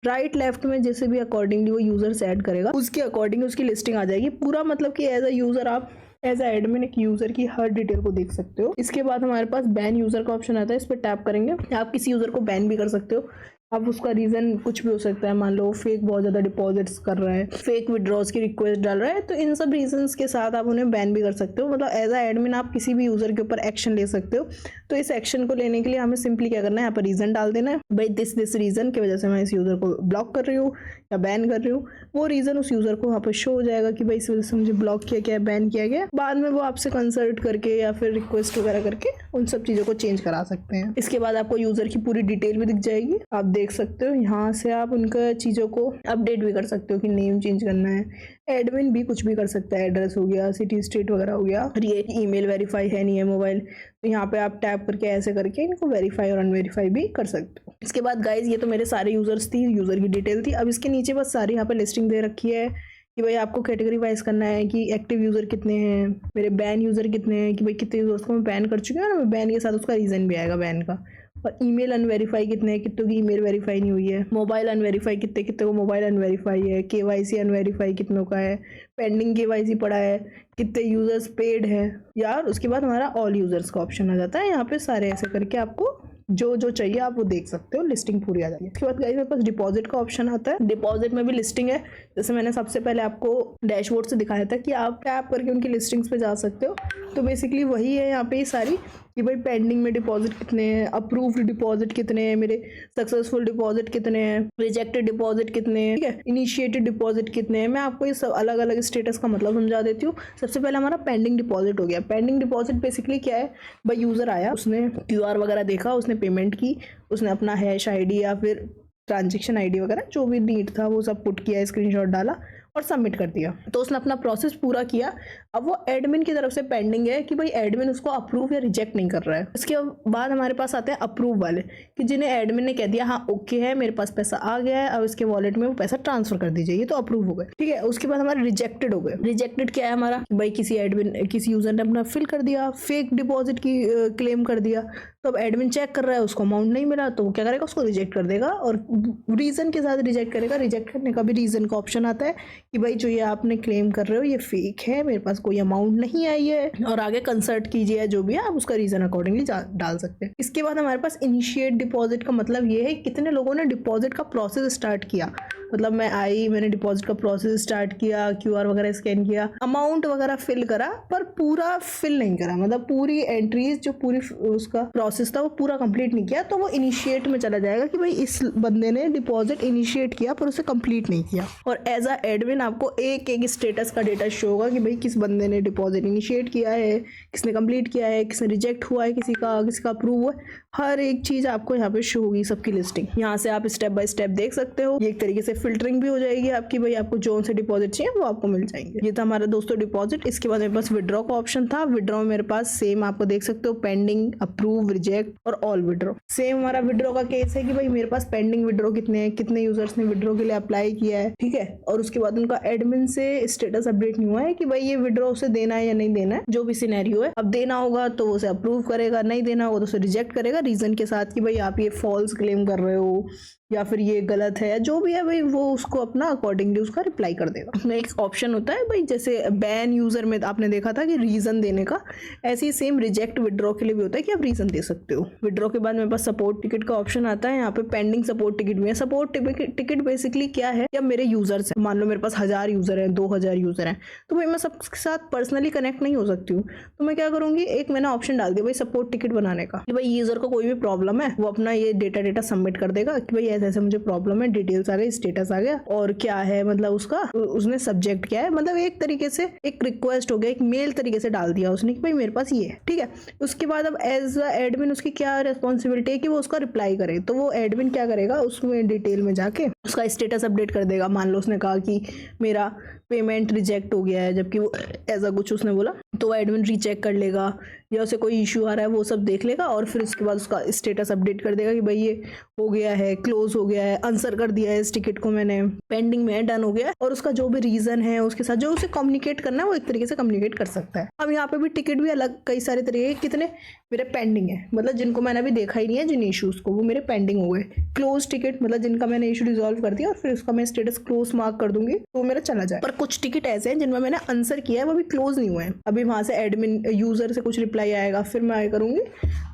राइट लेफ्ट में जैसे भी अकॉर्डिंगली वो यूजर्स ऐड करेगा उसके अकॉर्डिंग उसकी लिस्टिंग आ जाएगी पूरा। मतलब कि एज अ यूजर आप एज अ एडमिन एक यूजर की हर डिटेल को देख सकते हो। इसके बाद हमारे पास बैन यूजर का ऑप्शन आता है, इस पर टैप करेंगे आप किसी यूजर को बैन भी कर सकते हो। अब उसका रीज़न कुछ भी हो सकता है, मान लो फेक बहुत ज़्यादा डिपॉजिट्स कर रहा है, फेक विड्रॉज की रिक्वेस्ट डाल रहा है, तो इन सब रीजंस के साथ आप उन्हें बैन भी कर सकते हो। मतलब एज अ एडमिन आप किसी भी यूज़र के ऊपर एक्शन ले सकते हो। तो इस एक्शन को लेने के लिए हमें सिंपली क्या करना है, यहाँ पर रीज़न डाल देना है, भाई दिस रीज़न की वजह से मैं इस यूज़र को ब्लॉक कर रही हूँ या बैन कर रही हूँ। वो रीज़न उस यूज़र को वहाँ पर शो हो जाएगा कि भाई इस वजह से मुझे ब्लॉक किया गया, बैन किया गया। बाद में वो आपसे कंसल्ट करके या फिर रिक्वेस्ट वगैरह करके उन सब चीज़ों को चेंज करा सकते हैं। इसके बाद आपको यूज़र की पूरी डिटेल भी दिख जाएगी, आप देख सकते हो। यहाँ से आप उनका चीज़ों को अपडेट भी कर सकते हो कि नेम चेंज करना है, एडमिन भी कुछ भी कर सकता है, एड्रेस हो गया, सिटी स्टेट वगैरह हो गया, और ये ईमेल वेरीफाई है नहीं है मोबाइल, तो यहाँ पे आप टैप करके ऐसे करके इनको वेरीफाई और अनवेरीफाई भी कर सकते हो। इसके बाद गाइज ये तो मेरे सारे यूजर्स थी, यूज़र की डिटेल थी। अब इसके नीचे बस सारी यहाँ पे लिस्टिंग दे रखी है कि भाई आपको कैटेगरी वाइज करना है कि एक्टिव यूज़र कितने हैं, मेरे बैन यूज़र कितने हैं, कि भाई कितने यूजर्स को मैं बैन कर चुकी हूँ ना, बैन के साथ उसका रीज़न भी आएगा बैन का, और ईमेल अनवेरीफाई कितने हैं, कितनों की ईमेल वेरीफाई नहीं हुई है, मोबाइल अनवेरीफाई कितने कितने को मोबाइल अनवेरीफाई है, केवाईसी अनवेरीफाई कितनों का है, पेंडिंग केवाईसी पड़ा है, कितने यूजर्स पेड है यार। उसके बाद हमारा ऑल यूजर्स का ऑप्शन आ जाता है, यहाँ पे सारे ऐसे करके आपको जो चाहिए आप वो देख सकते हो, लिस्टिंग पूरी आ जाती है। उसके बाद गाइस मेरे पास डिपॉजिट का ऑप्शन आता है, डिपॉजिट में भी लिस्टिंग है। जैसे मैंने सबसे पहले आपको डैशबोर्ड से दिखाया था कि आप टैप करके उनकी लिस्टिंग्स पे जा सकते हो, तो बेसिकली वही है यहाँ पे सारी कि भाई पेंडिंग में डिपॉजिट कितने हैं, अप्रूव्ड डिपॉजिट कितने हैं, मेरे सक्सेसफुल डिपॉजिट कितने हैं, रिजेक्टेड डिपॉजिट कितने हैं, ठीक है, इनिशिएटेड डिपॉजिट कितने हैं। मैं आपको ये सब अलग अलग स्टेटस का मतलब समझा देती हूँ। सबसे पहले हमारा पेंडिंग डिपॉजिट हो गया। पेंडिंग डिपॉजिट बेसिकली क्या है, भाई यूज़र आया, उसने QR वगैरह देखा, उसने पेमेंट की, उसने अपना हैश ID या फिर ट्रांजेक्शन ID वगैरह जो भी नीड था वो सब पुट किया, स्क्रीनशॉट डाला और सबमिट कर दिया, तो उसने अपना प्रोसेस पूरा किया। अब वो एडमिन की तरफ से पेंडिंग है कि भाई एडमिन उसको अप्रूव या रिजेक्ट नहीं कर रहा है। इसके बाद हमारे पास आते हैं अप्रूव वाले, कि जिन्हें एडमिन ने कह दिया हाँ ओके है, मेरे पास पैसा आ गया है, अब इसके वॉलेट में वो पैसा ट्रांसफर कर दीजिए, ये तो अप्रूव हो गए, ठीक है। उसके बाद हमारे रिजेक्टेड हो गए। रिजेक्टेड क्या है हमारा, भाई किसी यूजर ने अपना फिल कर दिया, फेक डिपॉजिट की क्लेम कर दिया, तो अब एडमिन चेक कर रहा है, उसको अमाउंट नहीं मिला, तो वो क्या करेगा, उसको रिजेक्ट कर देगा और रीजन के साथ रिजेक्ट करेगा। रिजेक्ट करने का भी रीजन का ऑप्शन आता है कि भाई जो ये आपने क्लेम कर रहे हो ये फेक है, मेरे पास कोई अमाउंट नहीं आई है, और आगे कंसल्ट कीजिए, जो भी है आप उसका रीजन अकॉर्डिंगली डाल सकते हैं। इसके बाद हमारे पास इनिशिएट डिपॉजिट का मतलब ये है कितने लोगों ने डिपॉजिट का प्रोसेस स्टार्ट किया। मतलब मैंने डिपॉजिट का प्रोसेस स्टार्ट किया, QR वगैरह स्कैन किया, अमाउंट वगैरह फिल करा, पर पूरा फिल नहीं करा, मतलब पूरी एंट्रीज जो पूरी उसका प्रोसेस था वो पूरा कंप्लीट नहीं किया, तो वो इनिशिएट में चला जाएगा कि भाई इस बंदे ने डिपॉजिट इनिशिएट किया पर उसे कंप्लीट नहीं किया। और एज अ एडमिन आपको एक एक स्टेटस का डेटा शो होगा कि भाई किस बंदे ने डिपॉजिट इनिशिएट किया है, किसने कंप्लीट किया है, किसने रिजेक्ट हुआ है, किसी का अप्रूव हुआ है, हर एक चीज आपको यहाँ पे शो होगी, सबकी लिस्टिंग। यहाँ से आप स्टेप बाय स्टेप देख सकते हो। ये एक तरीके से फिल्टरिंग भी हो जाएगी आपकी, भाई आपको जो से डिपॉजिट चाहिए वो आपको मिल जाएंगे। ये था हमारा दोस्तों डिपॉजिट। इसके बाद मेरे पास विड्रॉ का ऑप्शन था। विड्रॉ में मेरे पास सेम आपको देख सकते हो, पेंडिंग, अप्रूव, रिजेक्ट और ऑल विड्रॉ। सेम हमारा विड्रॉ का केस है कि भाई मेरे पास पेंडिंग विड्रॉ कितने हैं, कितने यूजर्स ने विड्रॉ के लिए अप्लाई किया है, ठीक है, और उसके बाद उनका एडमिन से स्टेटस अपडेट नहीं हुआ है कि भाई ये विड्रॉ उसे देना है या नहीं देना है, जो भी सिनेरियो है। अब देना होगा तो उसे अप्रूव करेगा, नहीं देना होगा तो उसे रिजेक्ट करेगा, रीजन के साथ कि भाई आप ये फॉल्स क्लेम कर रहे हो या फिर ये गलत है, जो भी है भाई वो उसको अपना अकॉर्डिंगली उसका रिप्लाई कर देगा। उसमें एक ऑप्शन होता है भाई, जैसे बैन यूजर में आपने देखा था कि रीजन देने का, ऐसे ही सेम रिजेक्ट विड्रॉ के लिए भी होता है कि आप रीजन दे सकते हो। विड्रॉ के बाद मेरे पास सपोर्ट टिकट का ऑप्शन आता है। यहाँ पे पेंडिंग सपोर्ट टिकट भी है। सपोर्ट टिकट बेसिकली क्या है, या मेरे यूजर्स हैं, मान लो मेरे पास 1000 यूजर है, 2000 यूजर है, तो भाई मैं सबके साथ पर्सनली कनेक्ट नहीं हो सकती हूँ, तो मैं क्या करूंगी, एक मैंने ऑप्शन डाल दिया भाई सपोर्ट टिकट बनाने का, कि भाई यूजर को कोई भी प्रॉब्लम है वो अपना ये डेटा सबमिट कर देगा कि भाई ऐसे ऐसे मुझे प्रॉब्लम है, डिटेल्स आ गई, स्टेटस आ गया और क्या है, मतलब उसका उसने सब्जेक्ट क्या है, मतलब एक तरीके से एक रिक्वेस्ट हो गया, एक मेल तरीके से डाल दिया उसने कि भाई मेरे पास ये है, ठीक है। उसके बाद अब एज अ एडमिन उसकी क्या रिस्पॉन्सिबिलिटी है कि वो उसका रिप्लाई करे, तो वो एडमिन क्या करेगा, उसमें डिटेल में जाके उसका स्टेटस अपडेट कर देगा। मान लो उसने कहा कि मेरा पेमेंट रिजेक्ट हो गया है, जबकि वो ऐसा कुछ उसने बोला, तो एडमिन रीचेक कर लेगा या उसे कोई इशू आ रहा है वो सब देख लेगा और फिर उसके बाद उसका स्टेटस अपडेट कर देगा कि भाई ये हो गया है, क्लोज हो गया है, आंसर कर दिया है इस टिकट को मैंने, पेंडिंग में है, डन हो गया है, और उसका जो भी रीजन है उसके साथ जो उसे कम्युनिकेट करना है वो एक तरीके से कम्युनिकेट कर सकता है। अब यहाँ पे भी टिकट भी अलग कई सारे तरीके, कितने मेरे पेंडिंग है, मतलब जिनको मैंने अभी देखा ही नहीं है जिन इशूज को, वो मेरे पेंडिंग हो गए। क्लोज टिकट मतलब जिनका मैंने इशू रिजॉल्व कर दिया और फिर उसका मैं स्टेटस क्लोज मार्क कर दूंगी तो मेरा चला जाए। पर कुछ टिकट ऐसे हैं जिनमें मैंने आंसर किया है वो भी क्लोज नहीं हुए हैं, अभी वहां से एडमिन यूजर से कुछ रिप्लाई आएगा फिर मैं आगे करूंगी,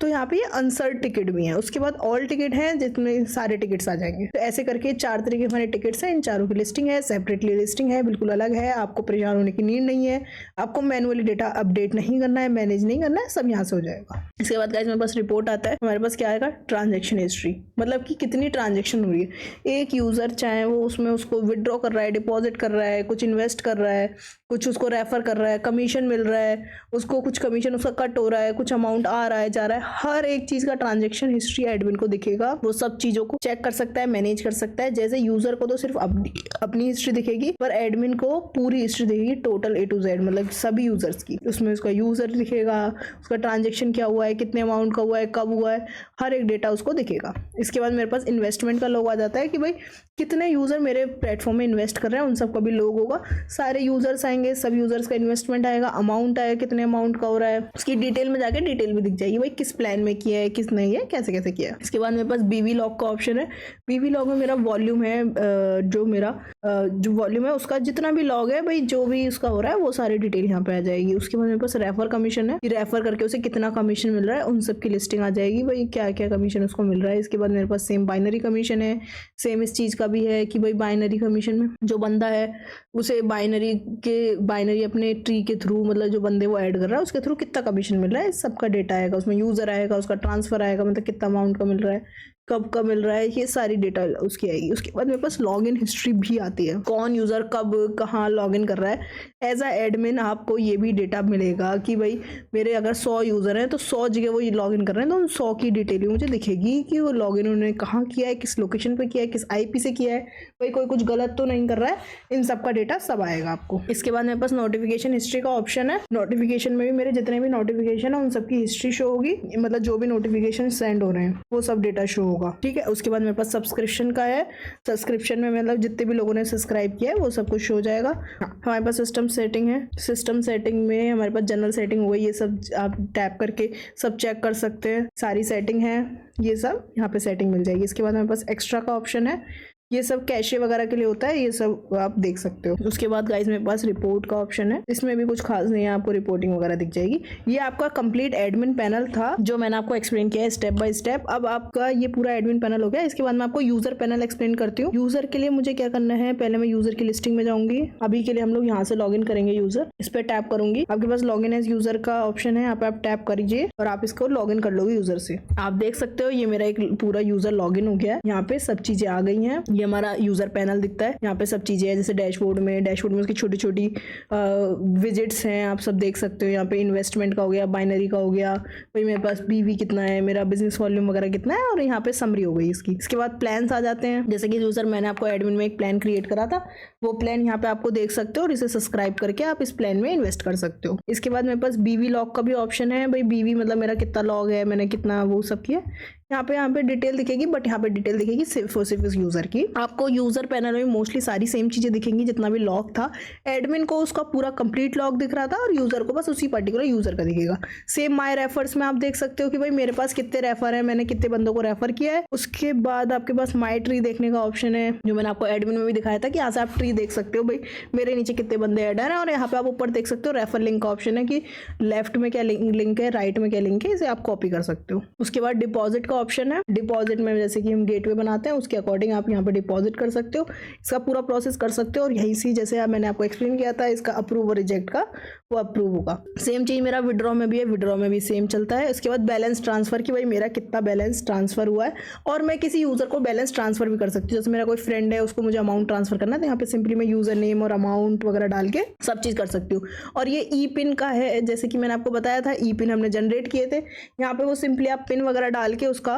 तो यहाँ पे ये आंसर टिकट भी है। उसके बाद ऑल टिकट है जिसमें सारे टिकट्स आ जाएंगे। तो ऐसे करके 4 तरह के हमारे टिकट्स हैं, इन चारों की लिस्टिंग है, सेपरेटली लिस्टिंग है, बिल्कुल अलग है, आपको परेशान होने की नीड नहीं है, आपको मैनुअली डेटा अपडेट नहीं करना है, मैनेज नहीं करना है, सब यहाँ से हो जाएगा। इसके बाद गाइस मेरे पास रिपोर्ट आता है, हमारे पास क्या आएगा, ट्रांजेक्शन हिस्ट्री, मतलब कि कितनी ट्रांजेक्शन हुई है। एक यूजर चाहे वो उसमें उसको विड्रॉ कर रहा है, डिपॉजिट कर रहा है, कुछ इन्वेस्ट कर रहा है, कुछ उसको रेफर कर रहा है, कमीशन मिल रहा है, उसको कुछ कमीशन उसका कट हो रहा है, कुछ अमाउंट आ रहा है जा रहा है, हर एक चीज का ट्रांजेक्शन हिस्ट्री एडमिन को दिखेगा। वो सब चीजों को चेक कर सकता है, मैनेज कर सकता है। जैसे यूजर को तो सिर्फ अपनी हिस्ट्री दिखेगी, पर एडमिन को पूरी हिस्ट्री दिखेगी, टोटल A to Z, मतलब सभी यूजर्स की। उसमें उसका यूजर दिखेगा, उसका ट्रांजेक्शन क्या हुआ है, कितने अमाउंट का हुआ है, कब हुआ है, हर एक डेटा उसको दिखेगा। इसके बाद मेरे पास इन्वेस्टमेंट का लॉग आ जाता है कि भाई कितने यूजर मेरे प्लेटफॉर्म में इन्वेस्ट कर रहे हैं, उन सबका भी लॉग होगा। सारे यूजर्स आएंगे, सब यूजर्स का इन्वेस्टमेंट आएगा, अमाउंट आएगा, कितने अमाउंट का हो रहा है, उसकी डिटेल में जाके डिटेल भी दिख जाएगी, भाई किस प्लान में किया है, किस नहीं है, कैसे कैसे किया है। इसके बाद मेरे पास बीवी लॉग का ऑप्शन है। बीवी लॉग में मेरा वॉल्यूम है, जो मेरा जो वॉल्यूम है उसका जितना भी लॉग है भाई, जो भी उसका हो रहा है वो सारी डिटेल यहाँ पे आ जाएगी। उसके बाद मेरे पास रेफर कमीशन है, रेफर करके उसे कितना कमीशन मिल रहा है उन सब की लिस्टिंग आ जाएगी, भाई क्या क्या कमीशन उसको मिल रहा है। इसके बाद मेरे पास सेम बाइनरी कमीशन है, सेम इस चीज का भी है कि भाई बाइनरी कमीशन में जो बंदा है उसे बाइनरी अपने ट्री के थ्रू, मतलब जो बंदे वो ऐड कर रहा है उसके थ्रू कितना कमीशन मिल रहा है, सबका डेटा आएगा उसमें, यूजर आएगा, उसका ट्रांसफर आएगा, मतलब कितना अमाउंट का मिल रहा है, कब का मिल रहा है, ये सारी डेटा उसकी आएगी। उसके बाद मेरे पास लॉगिन हिस्ट्री भी आती है, कौन यूजर कब कहाँ लॉगिन कर रहा है। एज अ एडमिन आपको ये भी डेटा मिलेगा कि भाई मेरे अगर 100 यूजर हैं तो 100 जगह वो लॉगिन कर रहे हैं, तो उन 100 की डिटेल मुझे दिखेगी कि वो लॉगिन उन्होंने कहाँ किया है, किस लोकेशन पे किया है, किस IP से किया है, भाई कोई कुछ गलत तो नहीं कर रहा है, इन सब का डेटा सब आएगा आपको। इसके बाद मेरे पास नोटिफिकेशन हिस्ट्री का ऑप्शन है। नोटिफिकेशन में भी मेरे जितने भी नोटिफिकेशन है उन सबकी हिस्ट्री शो होगी, मतलब जो भी नोटिफिकेशन सेंड हो रहे हैं वो सब डेटा शो होगा, ठीक है। उसके बाद मेरे पास सब्सक्रिप्शन का है। सब्सक्रिप्शन में मतलब जितने भी लोगों ने सब्सक्राइब किया है वो सब कुछ हो जाएगा। हमारे पास सिस्टम सेटिंग है। सिस्टम सेटिंग में हमारे पास जनरल सेटिंग हो गई, ये सब आप टैप करके सब चेक कर सकते हैं, सारी सेटिंग है, ये सब यहाँ पे सेटिंग मिल जाएगी। इसके बाद हमारे पास एक्स्ट्रा का ऑप्शन है, ये सब कैशे वगैरह के लिए होता है, ये सब आप देख सकते हो। उसके बाद गाइस मेरे पास रिपोर्ट का ऑप्शन है, इसमें भी कुछ खास नहीं है, आपको रिपोर्टिंग वगैरह दिख जाएगी। ये आपका कंप्लीट एडमिन पैनल था जो मैंने आपको एक्सप्लेन किया है स्टेप बाय स्टेप। अब आपका ये पूरा एडमिन पैनल हो गया। इसके बाद मैं आपको यूजर पैनल एक्सप्लेन करती हूँ। यूजर के लिए मुझे क्या करना है, पहले मैं यूजर की लिस्टिंग में जाऊंगी। अभी के लिए हम लोग यहाँ से लॉग इन करेंगे यूजर, इस पर टैप करूंगी। आपके पास लॉग इन एज यूजर का ऑप्शन है, यहाँ पे आप टैप करिए और आप इसको लॉग इन कर लोगे यूजर से। आप देख सकते हो ये मेरा एक पूरा यूजर लॉग इन हो गया है, यहाँ पे सब चीजें आ गई हैं। ये हमारा यूज़र पैनल दिखता है, यहाँ पे सब चीज़ें हैं जैसे डैशबोर्ड में उसकी छोटी छोटी विजिट्स हैं, आप सब देख सकते हो। यहाँ पे इन्वेस्टमेंट का हो गया, बाइनरी का हो गया, भाई मेरे पास बीवी कितना है, मेरा बिजनेस वॉल्यूम वगैरह कितना है, और यहाँ पे समरी हो गई इसकी। इसके बाद प्लान्स आ जाते हैं, जैसे कि यूज़र मैंने आपको एडमिन में एक प्लान क्रिएट करा था, वो प्लान यहाँ पे आपको देख सकते हो और इसे सब्सक्राइब करके आप इस प्लान में इन्वेस्ट कर सकते हो। इसके बाद मेरे पास बीवी लॉग का भी ऑप्शन है, भाई बीवी मतलब मेरा कितना लॉग है, मैंने कितना वो सब किया। यहाँ पे डिटेल दिखेगी, बट यहाँ पे डिटेल दिखेगी सिर्फ और सिर्फ इस यूज़र की। आपको यूज़र पैनल में मोस्टली सारी सेम चीज़ें दिखेंगी, जितना भी लॉग था। एडमिन को उसका पूरा कंप्लीट लॉग दिख रहा था और यूज़र को बस उसी पर्टिकुलर यूज़र का दिखेगा। सेम माय रेफर्स में आप देख सकते हो कि भाई मेरे पास कितने रेफर है, मैंने कितने बंदों को रेफर किया है। उसके बाद आपके पास माई ट्री देखने का ऑप्शन है, जो मैंने आपको एडमिन में भी दिखाया था कि यहाँ से आप ट्री देख सकते हो, भाई मेरे नीचे कितने बंदे ऐड हैं। और यहाँ पे आप ऊपर देख सकते हो रेफर लिंक का ऑप्शन है कि लेफ्ट में क्या लिंक है, राइट में क्या लिंक है, इसे आप कॉपी कर सकते हो। उसके बाद डिपॉजिट का ऑप्शन है, डिपॉजिट में जैसे कि हम गेटवे बनाते हैं उसके अकॉर्डिंग आप यहाँ पे डिपॉजिट कर सकते हो, इसका पूरा प्रोसेस कर सकते हो। और यही सी जैसे मैंने आपको एक्सप्लेन किया था इसका अप्रूव और रिजेक्ट का, वो अप्रूव होगा। सेम चीज मेरा विड्रॉ में भी है, विड्रॉ में भी सेम चलता है। इसके बाद बैलेंस ट्रांसफर की, भाई मेरा कितना बैलेंस ट्रांसफर हुआ है, और मैं किसी यूजर को बैलेंस ट्रांसफर भी कर सकती हूँ। जैसे मेरा कोई फ्रेंड है, उसको मुझे अमाउंट ट्रांसफर करना है, तो यहाँ पे सिंपली मैं यूजर नेम और अमाउंट वगैरह डाल के सब चीज कर सकती हूँ। और ये ई पिन का है, जैसे कि मैंने आपको बताया था ई पिन हमने जनरेट किए थे, यहाँ पे वो सिंपली आप पिन वगैरह डाल के उसका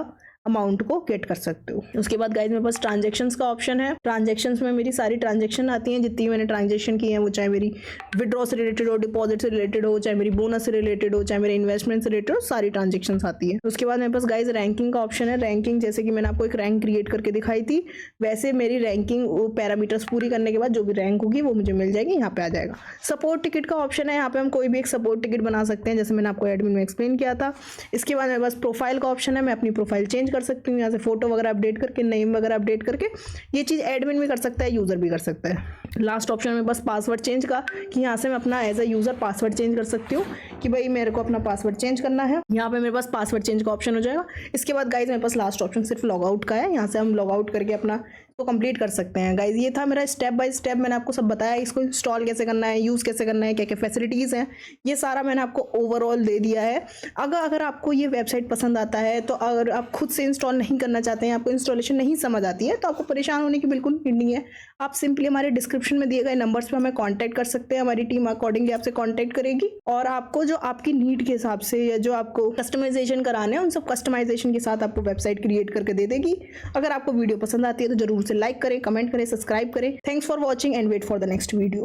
अमाउंट को गेट कर सकते हो। उसके बाद गाइज मेरे पास ट्रांजैक्शंस का ऑप्शन है। ट्रांजैक्शंस में मेरी सारी ट्रांजैक्शन आती हैं, जितनी मैंने ट्रांजैक्शन की हैं, वो चाहे मेरी विड्रॉ से रिलेटेड हो, डिपॉजिट से रिलेटेड हो, चाहे मेरी बोनस से रिलेटेड हो, चाहे मेरे इन्वेस्टमेंट से रिलेटेड हो, सारी ट्रांजैक्शंस आती है। उसके बाद मेरे पास गाइज रैंकिंग का ऑप्शन है। रैंकिंग जैसे कि मैंने आपको एक रैंक क्रिएट करके दिखाई थी, वैसे मेरी रैंकिंग पैरामीटर्स पूरी करने के बाद जो भी रैंक होगी वो मुझे मिल जाएगी, यहाँ पे आ जाएगा। सपोर्ट टिकट का ऑप्शन है, यहाँ पे हम कोई भी एक सपोर्ट टिकट बना सकते हैं, जैसे मैंने आपको एडमिन में एक्सप्लेन किया था। इसके बाद मेरे पास प्रोफाइल का ऑप्शन है, मैं अपनी प्रोफाइल चेंज कर सकती हूँ, यहाँ से फोटो वगैरह अपडेट करके, नेम वगैरह अपडेट करके। ये चीज एडमिन भी कर सकता है, यूजर भी कर सकता है। लास्ट ऑप्शन में बस पासवर्ड चेंज का, कि यहाँ से मैं अपना as a user password change कर सकती हूँ कि भाई मेरे को अपना पासवर्ड चेंज करना है, यहाँ पे मेरे पास पासवर्ड चेंज का ऑप्शन हो जाएगा। इसके बाद गाइज मेरे पास लास्ट ऑप्शन सिर्फ लॉग आउट का है, यहाँ से हम लॉग आउट करके अपना तो कंप्लीट कर सकते हैं। गाइज ये था मेरा स्टेप बाय स्टेप, मैंने आपको सब बताया, इसको इंस्टॉल कैसे करना है, यूज़ कैसे करना है, क्या क्या फैसिलिटीज़ हैं, ये सारा मैंने आपको ओवरऑल दे दिया है। अगर आपको ये वेबसाइट पसंद आता है, तो अगर आप खुद से इंस्टॉल नहीं करना चाहते हैं, आपको इंस्टॉलेशन नहीं समझ आती है, तो आपको परेशान होने की बिल्कुल नीड नहीं है। आप सिंपली हमारे डिस्क्रिप्शन में दिए गए नंबर्स पर हमें कॉन्टैक्ट कर सकते हैं, हमारी टीम अकॉर्डिंगली आपसे कॉन्टैक्ट करेगी और आपको जो आपकी नीड के हिसाब से या जो आपको कस्टमाइजेशन कराने हैं, उन सब कस्टमाइजेशन के साथ आपको वेबसाइट क्रिएट करके दे देगी। अगर आपको वीडियो पसंद आती है तो जरूर से लाइक करें, कमेंट करें, सब्सक्राइब करें। Thanks for watching and wait for the next video.